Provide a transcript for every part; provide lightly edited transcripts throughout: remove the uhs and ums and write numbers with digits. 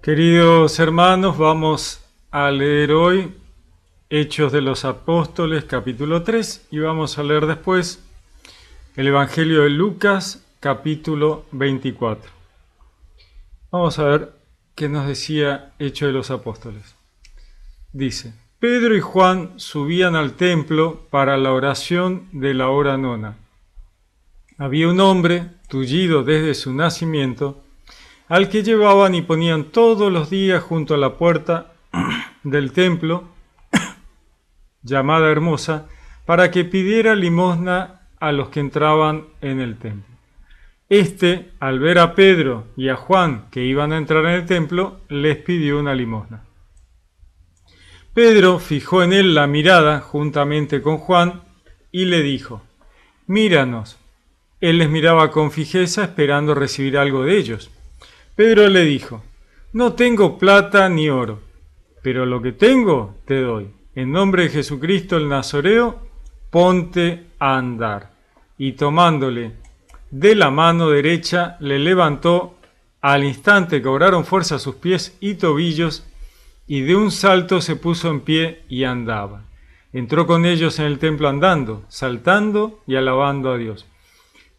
Queridos hermanos, vamos a leer hoy Hechos de los Apóstoles, capítulo 3, y vamos a leer después el Evangelio de Lucas, capítulo 24. Vamos a ver qué nos decía Hechos de los Apóstoles. Dice: Pedro y Juan subían al templo para la oración de la hora nona. Había un hombre, tullido desde su nacimiento, al que llevaban y ponían todos los días junto a la puerta del templo, llamada Hermosa, para que pidiera limosna a los que entraban en el templo. Este, al ver a Pedro y a Juan que iban a entrar en el templo, les pidió una limosna. Pedro fijó en él la mirada juntamente con Juan y le dijo: Míranos. Él les miraba con fijeza, esperando recibir algo de ellos. Pedro le dijo: No tengo plata ni oro, pero lo que tengo te doy. En nombre de Jesucristo el Nazareo, ponte a andar. Y tomándole de la mano derecha, le levantó. Al instante cobraron fuerza sus pies y tobillos, y de un salto se puso en pie y andaba. Entró con ellos en el templo andando, saltando y alabando a Dios.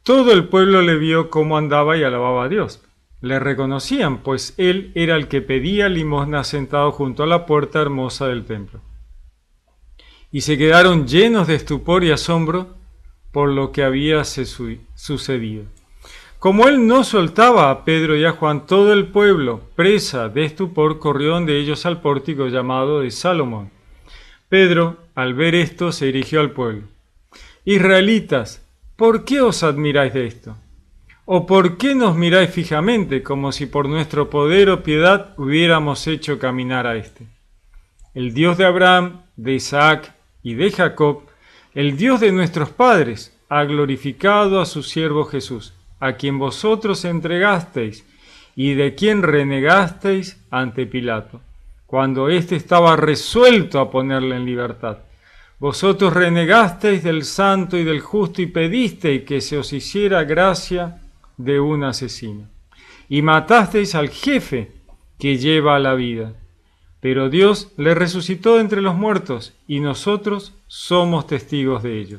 Todo el pueblo le vio cómo andaba y alababa a Dios. Le reconocían, pues él era el que pedía limosna sentado junto a la puerta hermosa del templo. Y se quedaron llenos de estupor y asombro por lo que había sucedido. Como él no soltaba a Pedro y a Juan, todo el pueblo, presa de estupor, corrió de ellos al pórtico llamado de Salomón. Pedro, al ver esto, se dirigió al pueblo: Israelitas, ¿por qué os admiráis de esto? ¿O por qué nos miráis fijamente, como si por nuestro poder o piedad hubiéramos hecho caminar a éste? El Dios de Abraham, de Isaac y de Jacob, el Dios de nuestros padres, ha glorificado a su siervo Jesús, a quien vosotros entregasteis y de quien renegasteis ante Pilato, cuando éste estaba resuelto a ponerle en libertad. Vosotros renegasteis del santo y del justo y pedisteis que se os hiciera gracia de un asesino. Y matasteis al jefe que lleva la vida. Pero Dios le resucitó entre los muertos, y nosotros somos testigos de ello.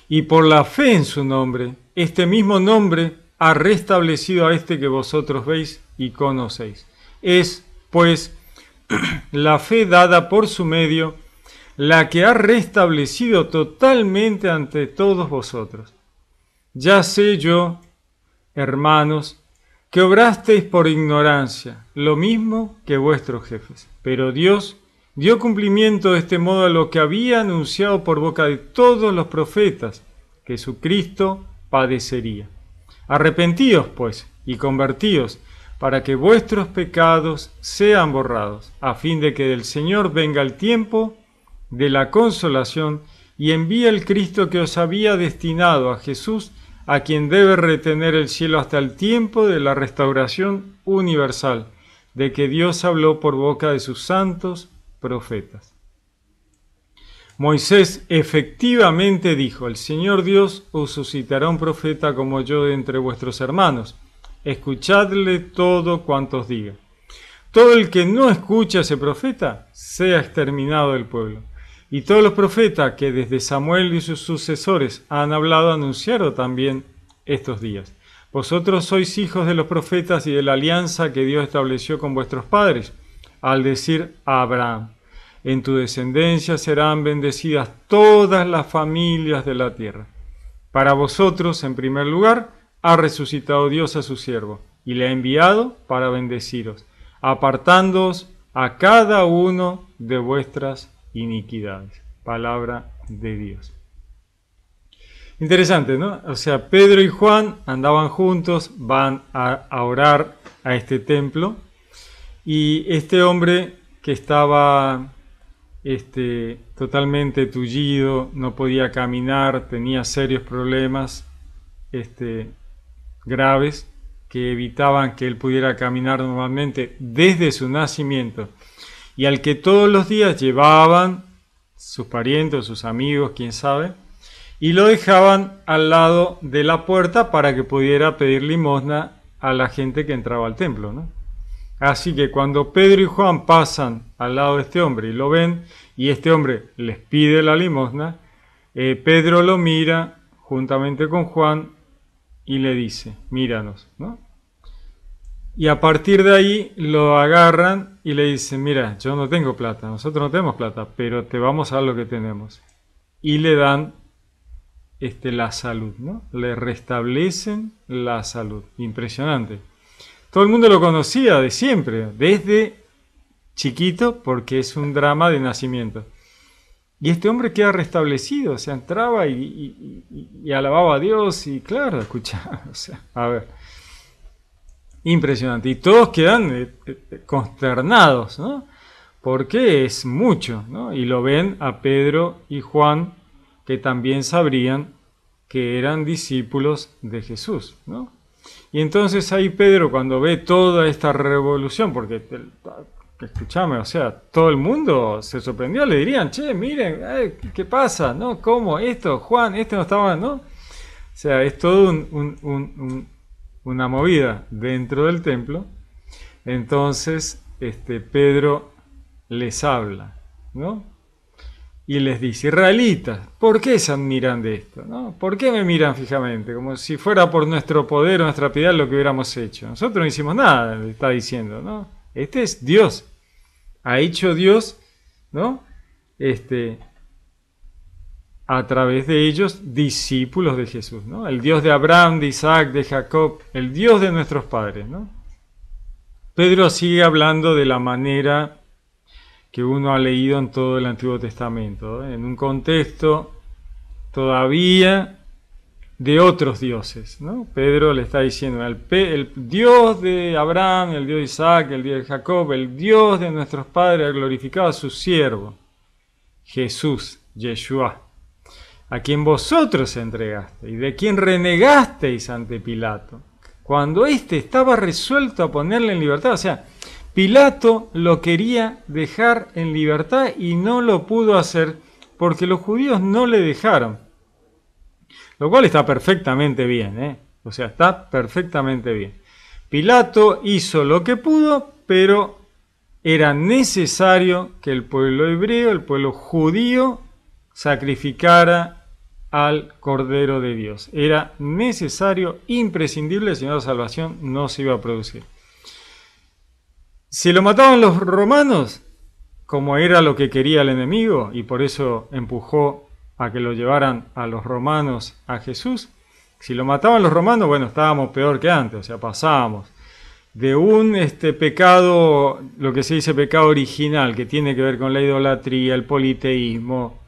Y por la fe en su nombre, este mismo nombre ha restablecido a este que vosotros veis y conocéis. Es, pues, la fe dada por su medio, la que ha restablecido totalmente ante todos vosotros. Ya sé yo, hermanos, que obrasteis por ignorancia, lo mismo que vuestros jefes. Pero Dios dio cumplimiento de este modo a lo que había anunciado por boca de todos los profetas, que su Cristo padecería. Arrepentíos, pues, y convertíos, para que vuestros pecados sean borrados, a fin de que del Señor venga el tiempo de la consolación, y envíe el Cristo que os había destinado, a Jesús, a quien debe retener el cielo hasta el tiempo de la restauración universal, de que Dios habló por boca de sus santos profetas. Moisés efectivamente dijo: El Señor Dios os suscitará un profeta como yo de entre vuestros hermanos. Escuchadle todo cuanto os diga. Todo el que no escucha a ese profeta sea exterminado del pueblo. Y todos los profetas que desde Samuel y sus sucesores han hablado anunciaron también estos días. Vosotros sois hijos de los profetas y de la alianza que Dios estableció con vuestros padres, al decir a Abraham: En tu descendencia serán bendecidas todas las familias de la tierra. Para vosotros, en primer lugar, ha resucitado Dios a su siervo, y le ha enviado para bendeciros, apartándoos a cada uno de vuestras iniquidades. Palabra de Dios. Interesante, ¿no? O sea, Pedro y Juan andaban juntos, van a orar a este templo, y este hombre que estaba totalmente tullido, no podía caminar, tenía serios problemas graves que evitaban que él pudiera caminar normalmente desde su nacimiento, y al que todos los días llevaban sus parientes, sus amigos, quién sabe, y lo dejaban al lado de la puerta para que pudiera pedir limosna a la gente que entraba al templo, ¿no? Así que cuando Pedro y Juan pasan al lado de este hombre y lo ven, y este hombre les pide la limosna, Pedro lo mira juntamente con Juan y le dice, míranos, ¿no? Y a partir de ahí lo agarran y le dicen, mira, yo no tengo plata, nosotros no tenemos plata, pero te vamos a dar lo que tenemos. Y le dan la salud, ¿no? Le restablecen la salud. Impresionante. Todo el mundo lo conocía de siempre, desde chiquito, porque es un drama de nacimiento. Y este hombre queda restablecido, o sea, entraba y alababa a Dios y claro, escuchaba, o sea, a ver, impresionante. Y todos quedan consternados, ¿no? Porque es mucho, ¿no? Y lo ven a Pedro y Juan, que también sabrían que eran discípulos de Jesús, ¿no? Y entonces ahí Pedro, cuando ve toda esta revolución, porque escúchame, o sea, todo el mundo se sorprendió, le dirían, che, miren, ¿qué pasa? ¿No? ¿Cómo? Esto, Juan, no estaba, ¿no? O sea, es todo una movida dentro del templo. Entonces, Pedro les habla, ¿no? Y les dice, israelitas, ¿por qué se admiran de esto? ¿No? ¿Por qué me miran fijamente? Como si fuera por nuestro poder o nuestra piedad lo que hubiéramos hecho. Nosotros no hicimos nada, le está diciendo, ¿no? Este es Dios. Ha hecho Dios, ¿no? A través de ellos, discípulos de Jesús, ¿no? El Dios de Abraham, de Isaac, de Jacob, el Dios de nuestros padres, ¿no? Pedro sigue hablando de la manera que uno ha leído en todo el Antiguo Testamento, ¿eh? En un contexto todavía de otros dioses, ¿no? Pedro le está diciendo, el Dios de Abraham, el Dios de Isaac, el Dios de Jacob, el Dios de nuestros padres ha glorificado a su siervo, Jesús, Yeshua, a quien vosotros entregaste y de quien renegasteis ante Pilato, cuando éste estaba resuelto a ponerle en libertad. O sea, Pilato lo quería dejar en libertad y no lo pudo hacer porque los judíos no le dejaron. Lo cual está perfectamente bien, ¿eh? O sea, está perfectamente bien. Pilato hizo lo que pudo, pero era necesario que el pueblo hebreo, el pueblo judío, sacrificara al Cordero de Dios. Era necesario, imprescindible, si no la salvación no se iba a producir. Si lo mataban los romanos, como era lo que quería el enemigo, y por eso empujó a que lo llevaran a los romanos a Jesús, si lo mataban los romanos, bueno, estábamos peor que antes, o sea, pasábamos de un pecado, lo que se dice pecado original, que tiene que ver con la idolatría, el politeísmo,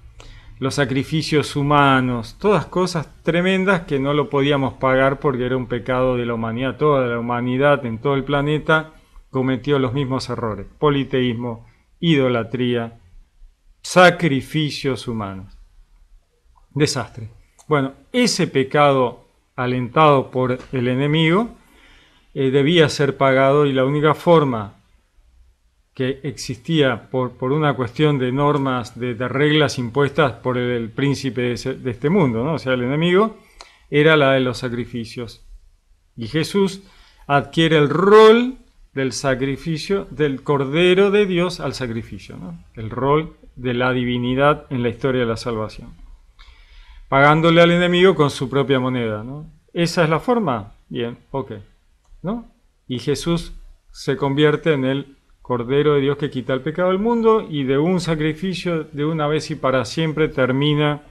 los sacrificios humanos, todas cosas tremendas que no lo podíamos pagar porque era un pecado de la humanidad. Toda la humanidad en todo el planeta cometió los mismos errores: politeísmo, idolatría, sacrificios humanos. Desastre. Bueno, ese pecado alentado por el enemigo debía ser pagado, y la única forma que existía por una cuestión de normas, de reglas impuestas por el príncipe de este mundo, ¿no? O sea, el enemigo, era la de los sacrificios. Y Jesús adquiere el rol del sacrificio, del Cordero de Dios al sacrificio, ¿no? El rol de la divinidad en la historia de la salvación, pagándole al enemigo con su propia moneda, ¿no? ¿Esa es la forma? Bien, ok, ¿no? Y Jesús se convierte en el Cordero de Dios que quita el pecado del mundo, y de un sacrificio de una vez y para siempre termina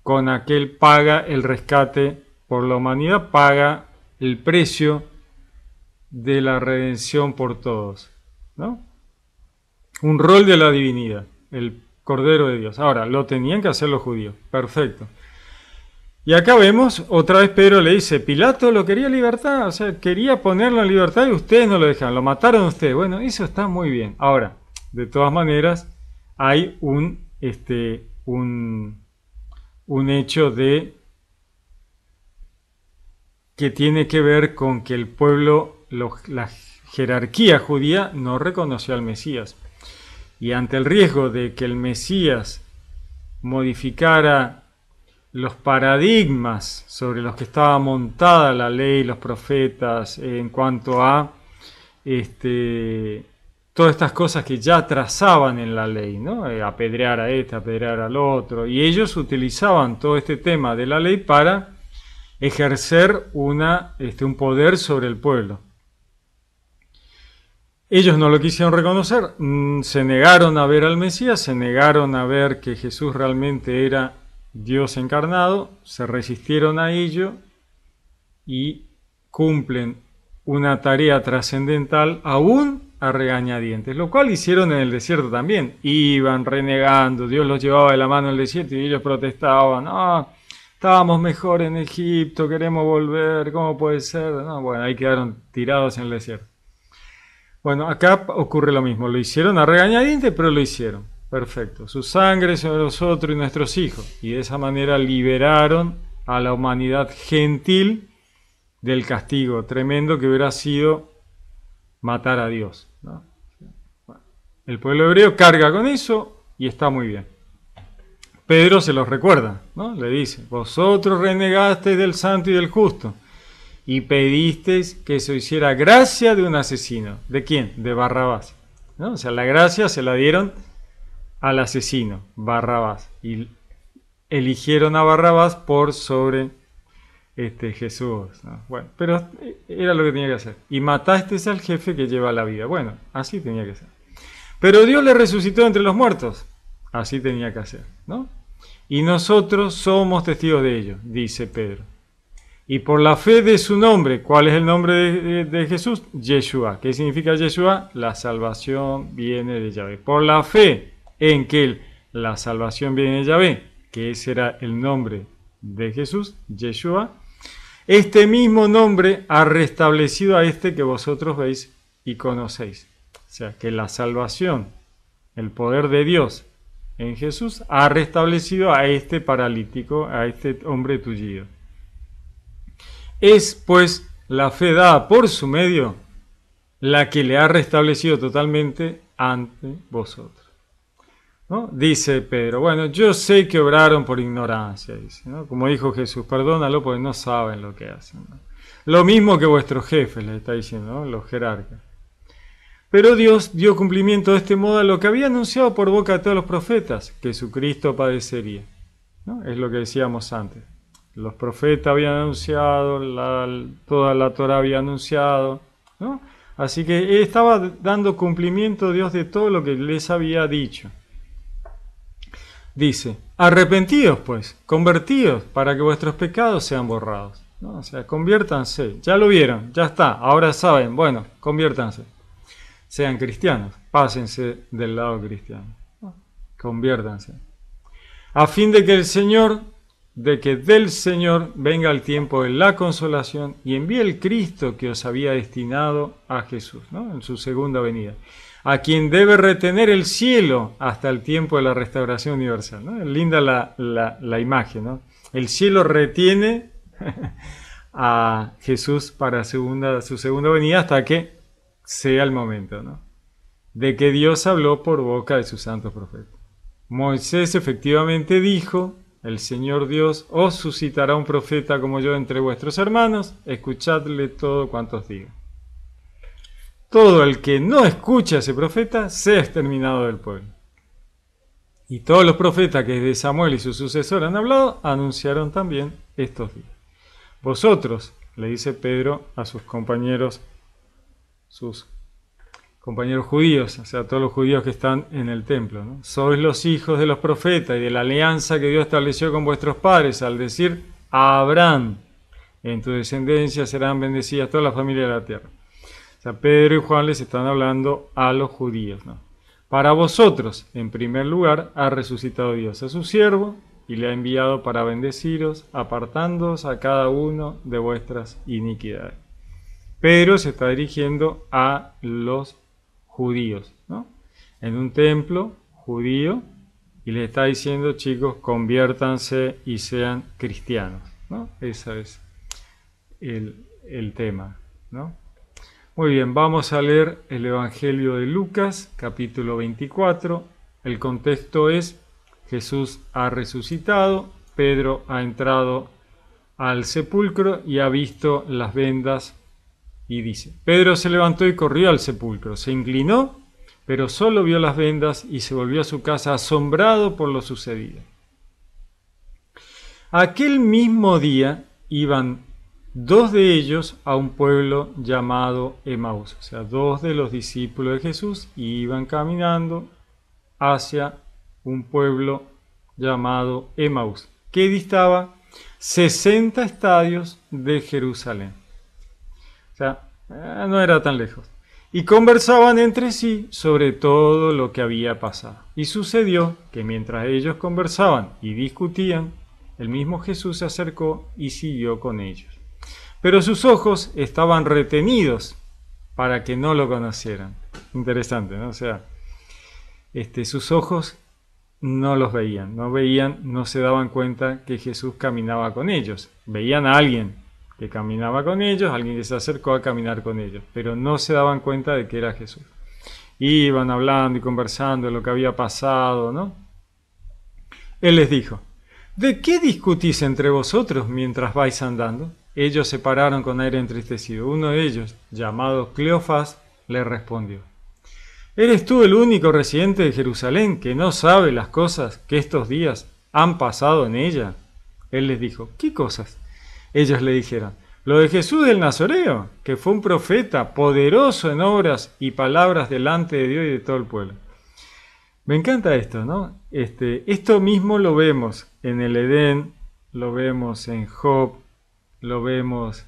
con aquel, paga el rescate por la humanidad, paga el precio de la redención por todos, ¿no? Un rol de la divinidad, el Cordero de Dios. Ahora, lo tenían que hacer los judíos, perfecto. Y acá vemos, otra vez Pedro le dice, Pilato lo quería libertad, o sea, quería ponerlo en libertad y ustedes no lo dejan, lo mataron ustedes. Bueno, eso está muy bien. Ahora, de todas maneras, hay un hecho que tiene que ver con que el pueblo, la jerarquía judía, no reconoció al Mesías. Y ante el riesgo de que el Mesías modificara los paradigmas sobre los que estaba montada la ley, los profetas, en cuanto a todas estas cosas que ya trazaban en la ley, ¿no? Apedrear a este, apedrear al otro, y ellos utilizaban todo este tema de la ley para ejercer un poder sobre el pueblo. Ellos no lo quisieron reconocer, se negaron a ver al Mesías, se negaron a ver que Jesús realmente era Dios encarnado, se resistieron a ello y cumplen una tarea trascendental aún a regañadientes, lo cual hicieron en el desierto también. Iban renegando, Dios los llevaba de la mano en el desierto y ellos protestaban, estábamos mejor en Egipto, queremos volver, ¿cómo puede ser? No, bueno, ahí quedaron tirados en el desierto. Bueno, acá ocurre lo mismo, lo hicieron a regañadientes, pero lo hicieron. Perfecto, su sangre sobre nosotros y nuestros hijos. Y de esa manera liberaron a la humanidad gentil del castigo tremendo que hubiera sido matar a Dios, ¿no? Bueno, el pueblo hebreo carga con eso y está muy bien. Pedro se los recuerda, ¿no? Le dice, vosotros renegasteis del santo y del justo y pedisteis que se hiciera gracia de un asesino. ¿De quién? De Barrabás, ¿no? O sea, la gracia se la dieron al asesino, Barrabás, y eligieron a Barrabás por sobre Jesús, ¿no? Bueno, pero era lo que tenía que hacer. Y matasteis al jefe que lleva la vida. Bueno, así tenía que ser. Pero Dios le resucitó entre los muertos. Así tenía que hacer, ¿no? Y nosotros somos testigos de ello, dice Pedro. Y por la fe de su nombre, ¿cuál es el nombre de Jesús? Yeshua. ¿Qué significa Yeshua? La salvación viene de Yahvé. Por la fe en que la salvación viene de Yahvé, que ese era el nombre de Jesús, Yeshua, este mismo nombre ha restablecido a este que vosotros veis y conocéis. O sea, que la salvación, el poder de Dios en Jesús, ha restablecido a este paralítico, a este hombre tullido. Es, pues, la fe dada por su medio la que le ha restablecido totalmente ante vosotros, ¿no? Dice Pedro, bueno, yo sé que obraron por ignorancia, dice, ¿no? Como dijo Jesús, perdónalo porque no saben lo que hacen, ¿no? Lo mismo que vuestros jefes, les está diciendo, ¿no? Los jerarcas. Pero Dios dio cumplimiento de este modo a lo que había anunciado por boca de todos los profetas, que su Cristo padecería, ¿no? Es lo que decíamos antes. Los profetas habían anunciado, toda la Torá había anunciado, ¿no? Así que estaba dando cumplimiento Dios de todo lo que les había dicho. Dice, arrepentidos pues, convertidos, para que vuestros pecados sean borrados, ¿no? O sea, conviértanse, ya lo vieron, ya está, ahora saben, bueno, conviértanse. Sean cristianos, pásense del lado cristiano, ¿no? Conviértanse. A fin de que del Señor venga el tiempo de la consolación y envíe el Cristo que os había destinado a Jesús, ¿no? En su segunda venida, a quien debe retener el cielo hasta el tiempo de la restauración universal, ¿no? Es linda la imagen, ¿no? El cielo retiene a Jesús para su segunda venida hasta que sea el momento, ¿no? De que Dios habló por boca de sus santos profetas. Moisés efectivamente dijo, el Señor Dios os suscitará un profeta como yo entre vuestros hermanos, escuchadle todo cuanto os diga. Todo el que no escucha a ese profeta sea exterminado del pueblo. Y todos los profetas que desde Samuel y su sucesor han hablado, anunciaron también estos días. Vosotros, le dice Pedro a sus compañeros judíos, o sea, todos los judíos que están en el templo, ¿no? Sois los hijos de los profetas y de la alianza que Dios estableció con vuestros padres, al decir a Abraham, en tu descendencia serán bendecidas todas las familias de la tierra. O sea, Pedro y Juan les están hablando a los judíos, ¿no? Para vosotros, en primer lugar, ha resucitado Dios a su siervo y le ha enviado para bendeciros, apartándoos a cada uno de vuestras iniquidades. Pedro se está dirigiendo a los judíos, ¿no? En un templo judío, y les está diciendo, chicos, conviértanse y sean cristianos, ¿no? Ese es el tema, ¿no? Muy bien, vamos a leer el Evangelio de Lucas, capítulo 24. El contexto es, Jesús ha resucitado, Pedro ha entrado al sepulcro y ha visto las vendas Y dice, Pedro se levantó y corrió al sepulcro, se inclinó, pero solo vio las vendas y se volvió a su casa asombrado por lo sucedido. Aquel mismo día iban dos de ellos a un pueblo llamado Emaús, o sea, dos de los discípulos de Jesús iban caminando hacia un pueblo llamado Emaús, que distaba 60 estadios de Jerusalén. O sea, no era tan lejos. Y conversaban entre sí sobre todo lo que había pasado. Y sucedió que mientras ellos conversaban y discutían, el mismo Jesús se acercó y siguió con ellos. Pero sus ojos estaban retenidos para que no lo conocieran. Interesante, ¿no? O sea, sus ojos no los veían, no se daban cuenta que Jesús caminaba con ellos. Veían a alguien que caminaba con ellos, alguien que se acercó a caminar con ellos, pero no se daban cuenta de que era Jesús. Iban hablando y conversando de lo que había pasado, ¿no? Él les dijo, ¿de qué discutís entre vosotros mientras vais andando? Ellos se pararon con aire entristecido. Uno de ellos, llamado Cleofás, le respondió, ¿eres tú el único residente de Jerusalén que no sabe las cosas que estos días han pasado en ella? Él les dijo, ¿qué cosas? Ellos le dijeron, lo de Jesús del Nazareo, que fue un profeta poderoso en obras y palabras delante de Dios y de todo el pueblo. Me encanta esto, ¿no? Esto mismo lo vemos en el Edén, lo vemos en Job, lo vemos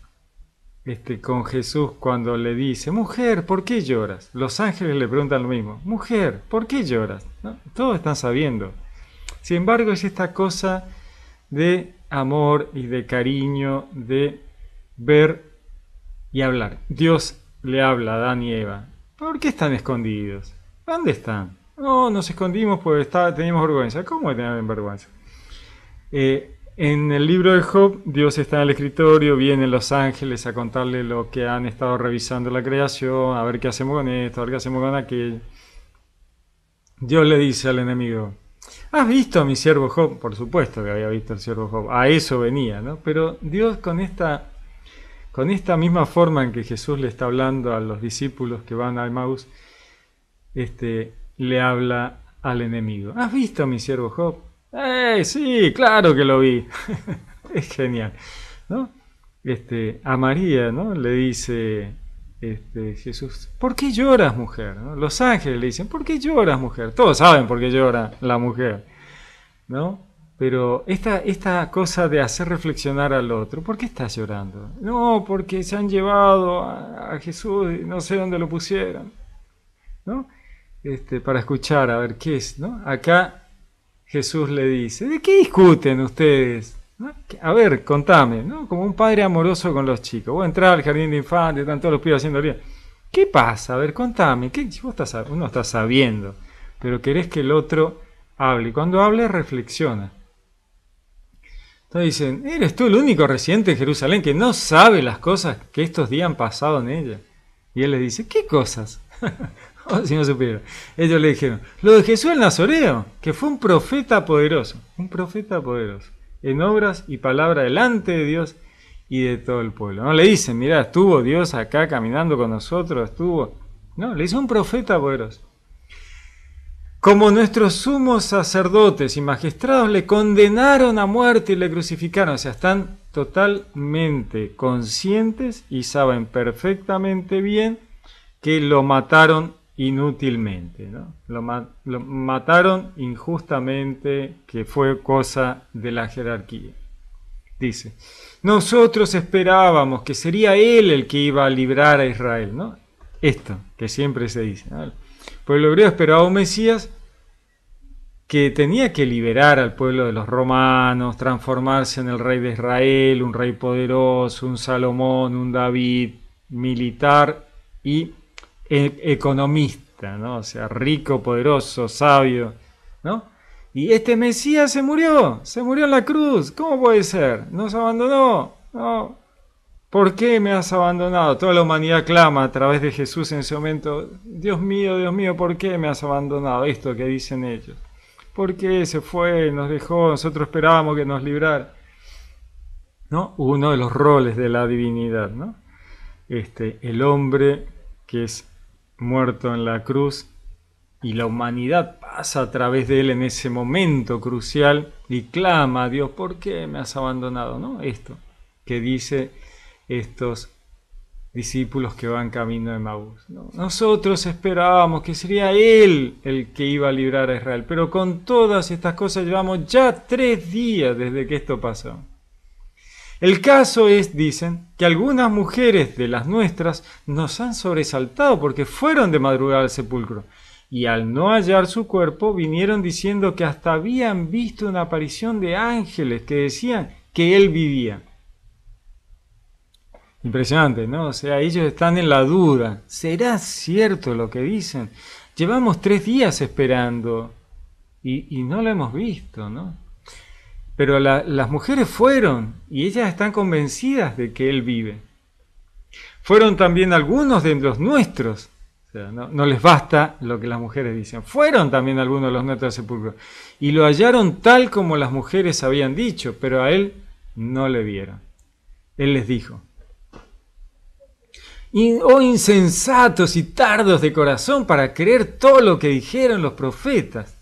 con Jesús cuando le dice, mujer, ¿por qué lloras? Los ángeles le preguntan lo mismo, mujer, ¿por qué lloras? ¿No? Todos están sabiendo. Sin embargo, es esta cosa de amor y de cariño, de ver y hablar. Dios le habla a Adán y Eva. ¿Por qué están escondidos? ¿Dónde están? No, nos escondimos porque teníamos vergüenza. ¿Cómo tenían vergüenza? En el libro de Job, Dios está en el escritorio, vienen los ángeles a contarle lo que han estado revisando la creación, a ver qué hacemos con esto, a ver qué hacemos con aquello. Dios le dice al enemigo, ¿has visto a mi siervo Job? Por supuesto que había visto al siervo Job, a eso venía, ¿no? Pero Dios con esta misma forma en que Jesús le está hablando a los discípulos que van a Emaús, le habla al enemigo. ¿Has visto a mi siervo Job? Sí, claro que lo vi. Es genial, ¿no? A María, ¿no? Le dice Jesús, ¿por qué lloras, mujer? ¿No? Los ángeles le dicen, ¿por qué lloras, mujer? Todos saben por qué llora la mujer, ¿no? Pero esta cosa de hacer reflexionar al otro, ¿por qué estás llorando? No, porque se han llevado a Jesús y no sé dónde lo pusieron, ¿no? Para escuchar, a ver qué es, ¿no? Acá Jesús le dice, ¿de qué discuten ustedes? ¿No? A ver, contame, ¿no? Como un padre amoroso con los chicos. Vos entrás al jardín de infantes, están todos los pibes haciendo bien. ¿Qué pasa? A ver, contame. Uno está sabiendo, pero querés que el otro hable. Y cuando hable, reflexiona. Entonces dicen, ¿eres tú el único residente de Jerusalén que no sabe las cosas que estos días han pasado en ella? Y él les dice, ¿qué cosas? Oh, si no supieron. Ellos le dijeron, lo de Jesús el Nazareo, que fue un profeta poderoso, en obras y palabras delante de Dios y de todo el pueblo. No le dicen, mirá, estuvo Dios acá caminando con nosotros, no, le hizo un profeta poderoso. Como nuestros sumos sacerdotes y magistrados le condenaron a muerte y le crucificaron, o sea, están totalmente conscientes y saben perfectamente bien que lo mataron inútilmente, ¿no? Lo mataron injustamente, que fue cosa de la jerarquía. Dice, nosotros esperábamos que sería él el que iba a librar a Israel, ¿no? Esto que siempre se dice, ¿no? El pueblo hebreo esperaba un Mesías que tenía que liberar al pueblo de los romanos, transformarse en el rey de Israel, un rey poderoso, un Salomón, un David, militar y economista, ¿no? O sea, rico, poderoso, sabio, ¿no? Y este Mesías se murió en la cruz. ¿Cómo puede ser? Nos abandonó. No. ¿Por qué me has abandonado? Toda la humanidad clama a través de Jesús en ese momento. Dios mío, ¿por qué me has abandonado? Esto que dicen ellos. ¿Por qué se fue, nos dejó? Nosotros esperábamos que nos librara, ¿no? Uno de los roles de la divinidad, ¿no? el hombre que es muerto en la cruz y la humanidad pasa a través de él en ese momento crucial y clama a Dios, ¿por qué me has abandonado? ¿No? Esto que dice estos discípulos que van camino de Emaús, ¿no? Nosotros esperábamos que sería Él el que iba a librar a Israel, pero con todas estas cosas llevamos ya 3 días desde que esto pasó. El caso es, dicen, que algunas mujeres de las nuestras nos han sobresaltado porque fueron de madrugada al sepulcro y al no hallar su cuerpo vinieron diciendo que hasta habían visto una aparición de ángeles que decían que Él vivía. Impresionante, ¿no? O sea, ellos están en la duda. ¿Será cierto lo que dicen? Llevamos 3 días esperando y no lo hemos visto, ¿no? Pero las mujeres fueron y ellas están convencidas de que Él vive. Fueron también algunos de los nuestros. O sea, no les basta lo que las mujeres dicen. Fueron también algunos de los nuestros al sepulcro y lo hallaron tal como las mujeres habían dicho, pero a Él no le vieron. Él les dijo: oh insensatos y tardos de corazón para creer todo lo que dijeron los profetas.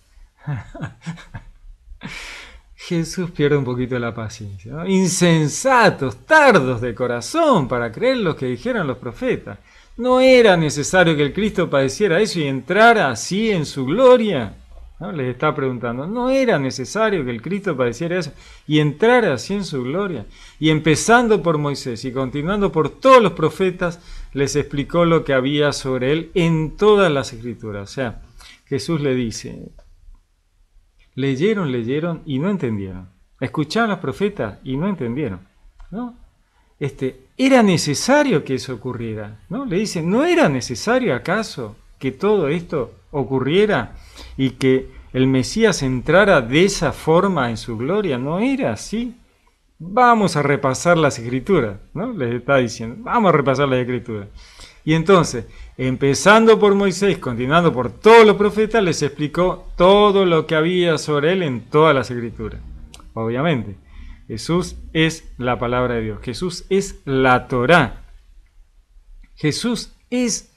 Jesús pierde un poquito la paciencia, ¿no? Insensatos, tardos de corazón para creer lo que dijeron los profetas. ¿No era necesario que el Cristo padeciera eso y entrara así en su gloria? ¿No? Les está preguntando, ¿no era necesario que el Cristo padeciera eso y entrara así en su gloria? Y empezando por Moisés y continuando por todos los profetas, les explicó lo que había sobre él en todas las escrituras. O sea, Jesús le dice, leyeron y no entendieron. Escucharon a los profetas y no entendieron, ¿no? Era necesario que eso ocurriera, ¿no? Le dicen, ¿no era necesario acaso que todo esto ocurriera y que el Mesías entrara de esa forma en su gloria? ¿No era así? Vamos a repasar las escrituras, ¿no? Les está diciendo, vamos a repasar las escrituras. Y entonces, empezando por Moisés, continuando por todos los profetas, les explicó todo lo que había sobre él en todas las escrituras. Obviamente, Jesús es la palabra de Dios. Jesús es la Torá. Jesús es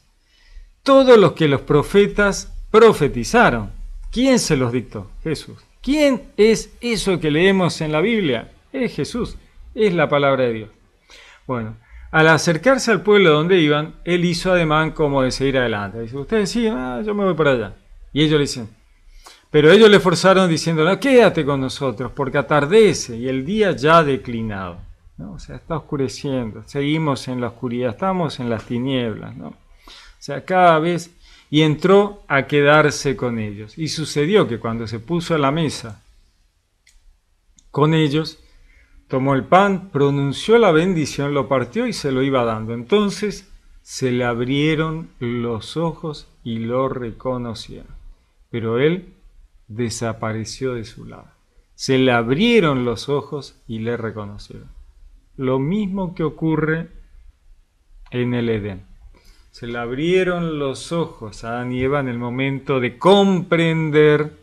todo lo que los profetas profetizaron. ¿Quién se los dictó? Jesús. ¿Quién es eso que leemos en la Biblia? Es Jesús. Es la palabra de Dios. Bueno, al acercarse al pueblo donde iban, él hizo ademán como de seguir adelante. Dice, ustedes siguen, yo me voy para allá. Y ellos le dicen, pero ellos le forzaron diciendo, no, quédate con nosotros, porque atardece y el día ya ha declinado, ¿no? O sea, está oscureciendo, seguimos en la oscuridad, estamos en las tinieblas, ¿no? O sea, cada vez, y entró a quedarse con ellos. Y sucedió que cuando se puso a la mesa con ellos, tomó el pan, pronunció la bendición, lo partió y se lo iba dando. Entonces se le abrieron los ojos y lo reconocieron. Pero él desapareció de su lado. Se le abrieron los ojos y le reconocieron. Lo mismo que ocurre en el Edén. Se le abrieron los ojos a Adán y Eva en el momento de comprender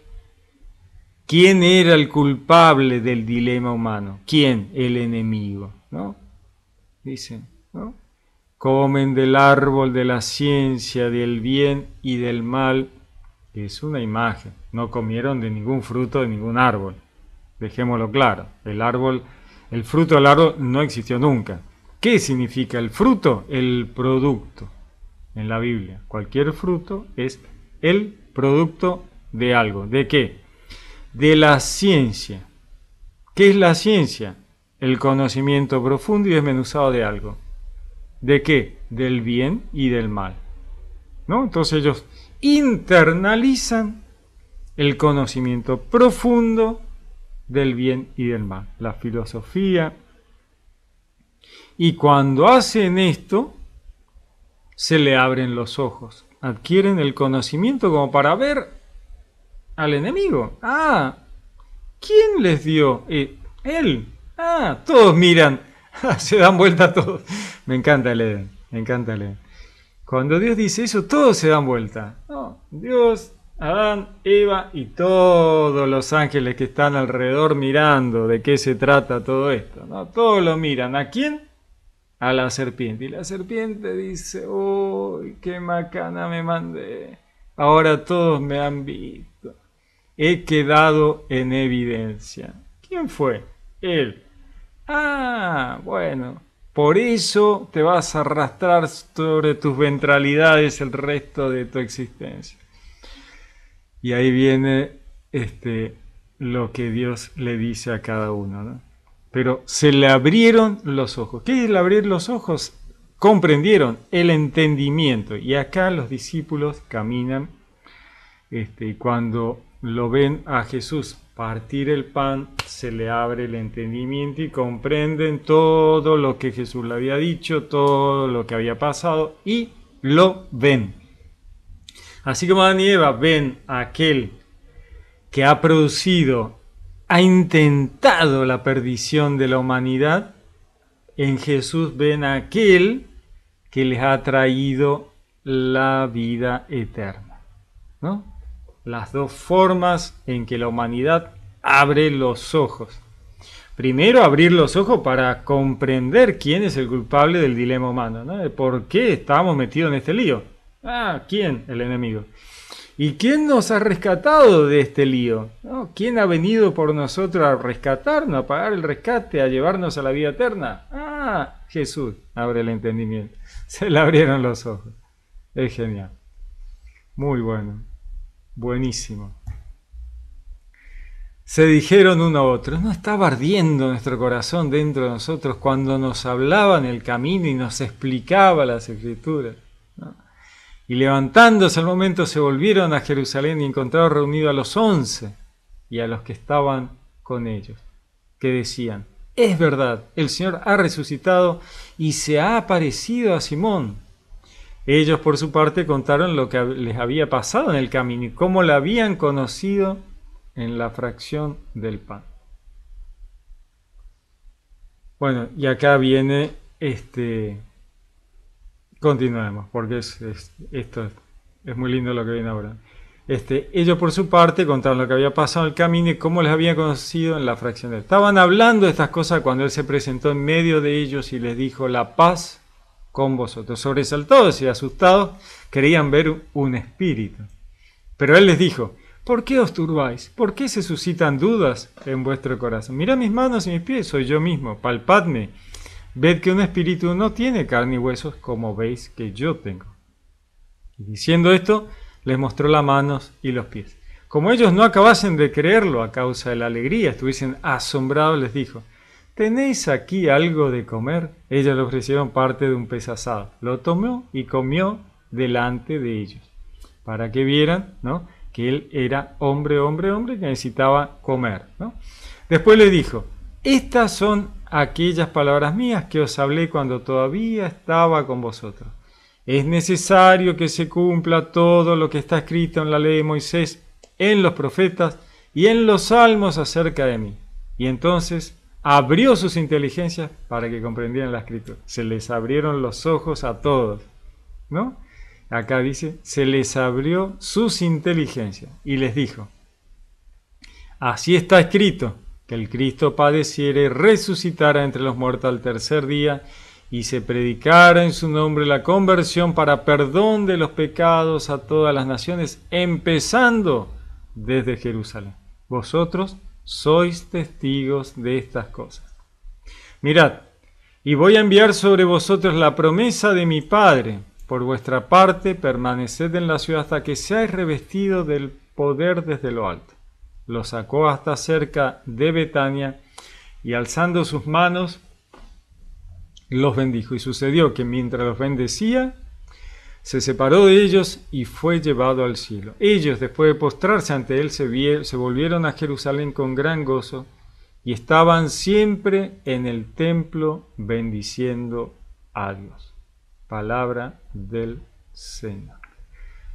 quién era el culpable del dilema humano. ¿Quién? El enemigo, ¿no? Dicen, ¿no? Comen del árbol de la ciencia, del bien y del mal. Es una imagen. No comieron de ningún fruto de ningún árbol. Dejémoslo claro. El fruto del árbol no existió nunca. ¿Qué significa el fruto? El producto. En la Biblia, cualquier fruto es el producto de algo. ¿De qué? De la ciencia. ¿Qué es la ciencia? El conocimiento profundo y desmenuzado de algo. ¿De qué? Del bien y del mal, ¿no? Entonces ellos internalizan el conocimiento profundo del bien y del mal, la filosofía. Y cuando hacen esto, se le abren los ojos, adquieren el conocimiento como para ver al enemigo. ¿Quién les dio? Él. Todos miran, se dan vuelta todos. Me encanta leer, me encanta leer. Cuando Dios dice eso, todos se dan vuelta. No, Dios, Adán, Eva y todos los ángeles que están alrededor mirando de qué se trata todo esto, ¿no? Todos lo miran. ¿A quién? a la serpiente. Y la serpiente dice, uy, qué macana me mandé. Ahora todos me han visto. He quedado en evidencia. ¿Quién fue? Él. Ah, bueno. Por eso te vas a arrastrar sobre tus ventralidades el resto de tu existencia. Y ahí viene lo que Dios le dice a cada uno, ¿no? Pero se le abrieron los ojos. ¿Qué es el abrir los ojos? Comprendieron el entendimiento. Y acá los discípulos caminan y cuando lo ven a Jesús partir el pan, se le abre el entendimiento y comprenden todo lo que Jesús le había dicho, todo lo que había pasado y lo ven. Así como Adán y Eva ven a aquel que ha producido, ha intentado la perdición de la humanidad, en Jesús ven a aquel que les ha traído la vida eterna, ¿no? Las dos formas en que la humanidad abre los ojos. Primero, abrir los ojos para comprender quién es el culpable del dilema humano, ¿no? De por qué estamos metidos en este lío. Ah, ¿quién? El enemigo. ¿Y quién nos ha rescatado de este lío? ¿No? ¿Quién ha venido por nosotros a rescatarnos, a pagar el rescate, a llevarnos a la vida eterna? Ah, Jesús. Abre el entendimiento. Se le abrieron los ojos. Es genial. Muy bueno. Buenísimo. Se dijeron uno a otro, ¿no estaba ardiendo nuestro corazón dentro de nosotros cuando nos hablaba en el camino y nos explicaba las Escrituras? ¿No? Y levantándose al momento se volvieron a Jerusalén y encontraron reunidos a los 11 y a los que estaban con ellos, que decían, es verdad, el Señor ha resucitado y se ha aparecido a Simón. Ellos por su parte contaron lo que les había pasado en el camino y cómo la habían conocido en la fracción del pan. Bueno, y acá viene continuemos, porque esto es muy lindo lo que viene ahora. Ellos por su parte contaron lo que había pasado en el camino y cómo les había conocido en la fracción del pan. Estaban hablando de estas cosas cuando Él se presentó en medio de ellos y les dijo, la paz con vosotros. Sobresaltados y asustados, querían ver un espíritu. Pero Él les dijo, ¿por qué os turbáis? ¿Por qué se suscitan dudas en vuestro corazón? Mirad mis manos y mis pies, soy yo mismo, palpadme. Ved que un espíritu no tiene carne y huesos como veis que yo tengo. Y diciendo esto, les mostró las manos y los pies. Como ellos no acabasen de creerlo a causa de la alegría, estuviesen asombrados, les dijo, ¿tenéis aquí algo de comer? Ellos le ofrecieron parte de un pez asado. Lo tomó y comió delante de ellos, para que vieran, ¿no?, que él era hombre, que necesitaba comer, ¿no? Después le dijo, estas son aquellas palabras mías que os hablé cuando todavía estaba con vosotros. Es necesario que se cumpla todo lo que está escrito en la ley de Moisés, en los profetas y en los salmos acerca de mí. Y entonces abrió sus inteligencias para que comprendieran la escritura. Se les abrieron los ojos a todos, ¿no? Acá dice, se les abrió sus inteligencias y les dijo, así está escrito, que el Cristo padeciere y resucitara entre los muertos al tercer día y se predicara en su nombre la conversión para perdón de los pecados a todas las naciones, empezando desde Jerusalén. Vosotros sois testigos de estas cosas. Mirad, y voy a enviar sobre vosotros la promesa de mi Padre. Por vuestra parte, permaneced en la ciudad hasta que seáis revestidos del poder desde lo alto. Los sacó hasta cerca de Betania y alzando sus manos, los bendijo. Y sucedió que mientras los bendecía, se separó de ellos y fue llevado al cielo. Ellos, después de postrarse ante él, se volvieron a Jerusalén con gran gozo y estaban siempre en el templo bendiciendo a Dios. Palabra del Señor.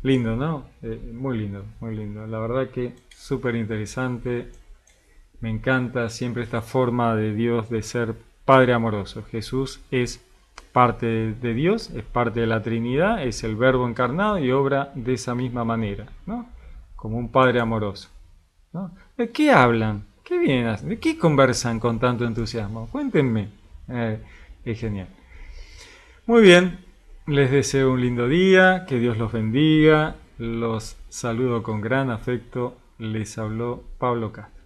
Lindo, ¿no? Muy lindo, muy lindo. La verdad que súper interesante. Me encanta siempre esta forma de Dios de ser Padre amoroso. Jesús es parte de Dios, es parte de la Trinidad, es el Verbo encarnado y obra de esa misma manera, ¿no? Como un Padre amoroso, ¿no? ¿De qué hablan? ¿Qué vienen a hacer? ¿De qué conversan con tanto entusiasmo? Cuéntenme. Es genial. Muy bien, les deseo un lindo día, que Dios los bendiga, los saludo con gran afecto, les habló Pablo Castro.